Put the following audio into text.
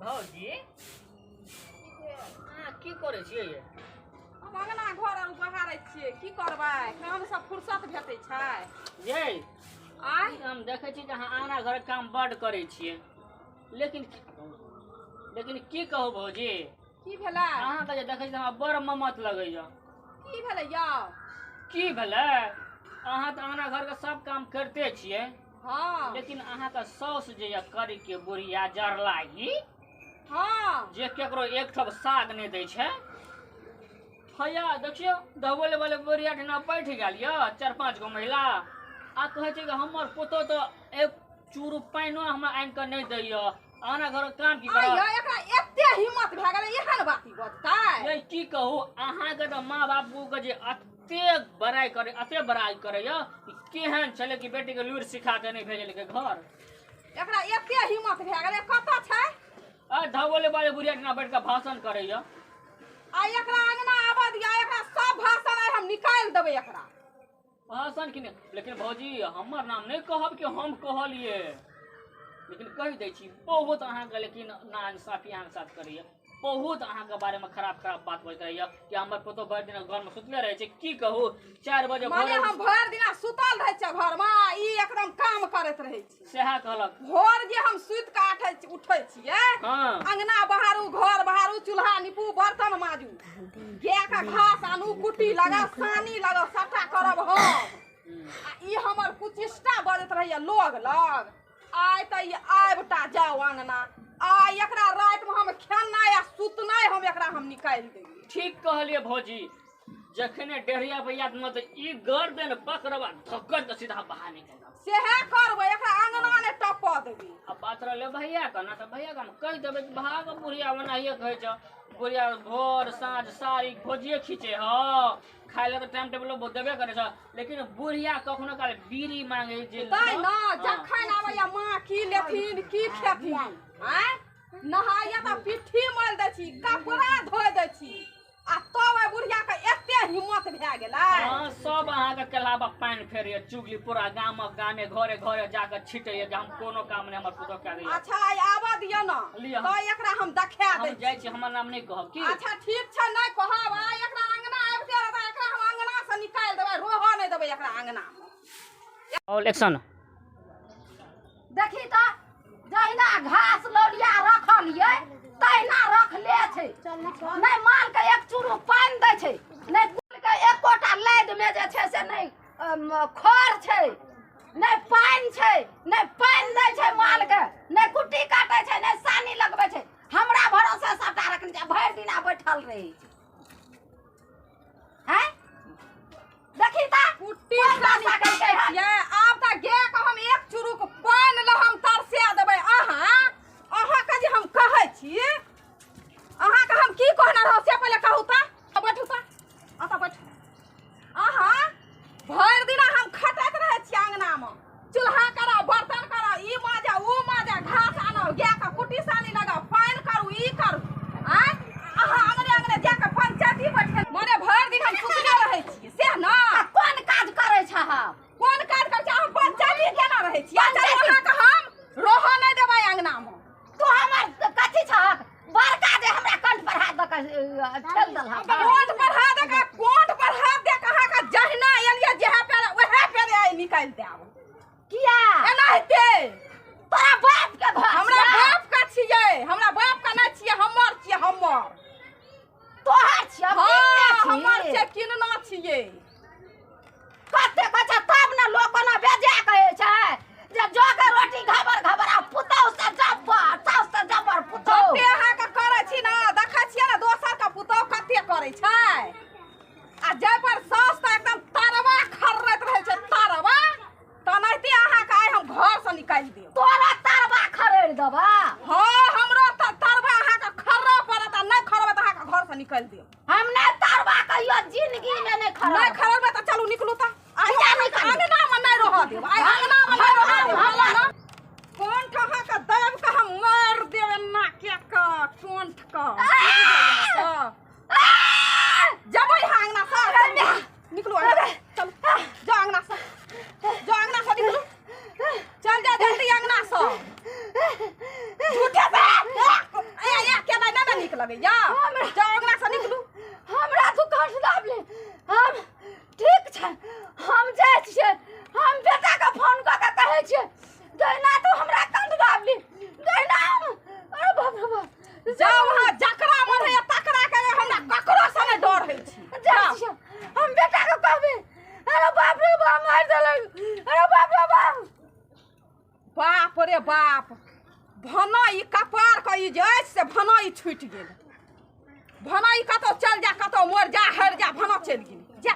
भौजी की करे छियै ये? हम अंगना घर आर बहारै छियै, की करबै? काम सब फुर्सत भेटै छै। ये आइ हम देखै छी कि अहाँ अंगना घर काम बड्ड करै छियै, लेकिन की कहू भौजी, की भेलै? अहाँके जे देखै छी हमरा बड़ ममत लगैया। की भेलै यौ? की भेलै? अहाँ तऽ अंगना घरके सब काम करिते छियै, हाँ लेकिन अहाँके साउस जे यऽ करी के बुढ़िया जरलाही, हाँ जे केकरो एक ठप साग नहीं दै छै। हैया देखियो दबोले वाले बोरिया ठना बैठ गेल य 4-5 गो महिला आ कहे छै कि हमर पुतो तो एक चूरू पाइनो हमरा आनि के नहीं दैय, आना घर काम की आइ करब? यौ एकरा एते हिम्मत भए गेलै एहन बात बजतै? ये की कहू, अहाँ के तो माँ बापू के जे अते बड़ाई करे य केहन छले कि बेटी के लुरि सिखा के नहीं भेजल के घर। एकरा एते हिम्मत भए गेलै, कतऽ छै? आ धबोले वाले बुढ़िया ठना बैठ के भाषण करे य। आइ एकरा अंगना आबऽ दिया, एकरा सब भाषण आइ हम निकालि देबै एकरा। भाषण की नहीं, लेकिन भौजी हमर नाम नहीं कहब कि हम कहलिए, लेकिन कह दै छी बहुत अहाँके लेकिन नाइंसाफी अहाँके साथ करैया, बहुत अहाँके बारे में खराब बात बजैत रहैया कि हमर पुतो भरि दिन घर में सुतले रहे छै। की कहू 4 बजे माने हम भरि दिना सुतल रहै छै घर में, ई एकदम काम करैत रहै छै। सेहा कहलक भोर जे हम सुति के उठै छियै, हाँ अंगना बहारू, घर बहारू, चूल्हा निपू, बर्तन माजू, गाय का घास आनू, कुट्टी लगाओ, सानी लगाओ, सबटा करब हम। आ ई हमर कुचिष्टा बजैत रहैया लोग लग। आइ तऽ ई आबिटा जाओ अंगना, आइ एकरा राति में हम खेनाइ आ सुतनाइ हम निकालि देबै। ठीक कहलिए भौजी, जखने डेढ़िया भैया मत ई गर्दन पकड़बा धक्कन के सीधा बाहर निकल सेहे करबै, एकरा अंगना ने टपा देबै। अब बात रहले भैया का ना, तो भैया का हम कह देबै कि भाग बुढ़िया बनाइए कहे छ, बुढ़िया भोर साँझ सारी खोजिए खींचे ह, खाए ले तो टाइम टेबल देबे करे छ, लेकिन बुढ़िया कखनो काल बीड़ी मांगे जे तै न जखन आबैया माँ की लेथिन की खेथिन, आँय नहाइया तऽ पिट्ठी मल दै छी, कपड़ा धोइ दै छी, आ तब ओइ बुढ़िया के एते हिम्मत भए गेलै। हाँ सब अहाँके केलाबा पानि फेरिए चुगली पूरा गामे घरे घरे जाकर छिटैए कि हम कोनो काम नहीं हमर पुतो कए दैए। अच्छा आइ आबऽ दिअ न, तऽ एकरा हम देखा दै हम जाइ छी, हमर नाम नहीं कहब की? अच्छा ठीक छै नहि कहब। आइ एकरा अंगना आबि गेल तऽ एकरा हम अंगना से निकालि देबै, रोहऽ नहि देबै एकरा अंगना में। और एक्शन देखी तऽ जहिना घास लोलिया रखलिए तहिना रखले छै, नहीं माल के एक चूरू पानि दै छै, नहीं गुल के एकोटा लैद में जे छै से नहीं खर छै, नहीं पानि छै, नहीं पानि दै छै माल के, नहीं कुट्टी काटे छै, नहीं सानी लगबै छै। हमरा भरोसे सबटा रखने छै, भरि दिना बैठल रहै छै। हैं देखी तऽ कुट्टी सानी कहै छियै, आब तऽ गाय के हम एक चुरुक पानि ल हम तरसा देबै। अहाँके जे हम कहै छी, अहाँके हम की कहने रहौ से पहिले कहू तऽ। बैठू तऽ, अतऽ बैठू। अहाँ भरि दिना हम खटैत रहै छी अंगना में, चूल्हा करऽ, बर्तन करऽ, ई माजऽ ऊ माजऽ, घास आनऽ, गाय के कुट्टी सानी लगाओ, पानि करू, ई करू। आँय अहाँ अंगने जाके पंचायती बैठे, मने भरि दिन हम सुतले रहै छी से न। कोन काज करै छ हम? कोन काज करै छी? हम पंचायती केना रहै छी? अहाँके हम रोहऽ नहि देबै अंगना में। तू हमर कथी छहक? बड़का जे हमरा कंठ पर हाथ दऽ के ठेल देलहा। कोंठ पर हाथ दे के अहाँके जहिना एलियै जेहे पेरे ओहे पेरे निकालि देब। किया एनाहिते तोरा बाप के घर? हमरा बाप का छियै, हमरा बाप का नहि छियै, हमर छियै, हमर। तोहर छियै? हाँ हमर छियै, किनना छियै। कते कछा तब न लोग ना बेजा कहै छै जे जोगे रोटी घबर घबर आ पुतौ से जबर साउस से जबर पुतौ। जते अहाँके करै छी ने, देखै छियै ने दोसर के पुतौह कते करै छै, आ जै पर साउस तऽ एकदम तरवा खर्रैत रहै छै, तरवा। तनाहिते अहाँके आइ हम घर से निकालि देब। तोरा तरवा खरैड़ देबा? हाँ हमरो तऽ तरवा अहाँके खर्रा पड़त, आ नहि खरबै तऽ अहाँके घर से निकालि देब। हम नहि तरवा कहियो जिंदगी में नहीं खरब। नहीं खरबै तऽ चलू निकलू तऽ। अंगना में नहीं रहऽ देब, आइ अंगना में नहीं रहऽ देब। कोंठ अहाँके दाबि के हम मारि देब एना के कोंठ के। जबै हाँ अंगना से, निकलू चलू, जाओ अंगना से, जाओ अंगना से निकलू, चल जा जल्दी अंगना लगैया जाओ अंगना से निकलू हमरा तू कष्ट दाबले हम ठीक छै हम जाइ छियै हम बेटा के फोन क के कहै छियै दैना तू हमरा कंठ दाबली दैना अरे बाप रे बाप जाओ वहां जकरा मन है तकरा के हमरा ककरो से नहीं डर है छी जाइ छियै हम बेटा के कहबे अरे बाप रे बाप मार देलक अरे बाप रे बाप बाप रे बाप भनाई कपार के ई जे से भनाई छूट गेल भनाई कतो चल जा कतो मोर जा हर जा भना चल गेल जा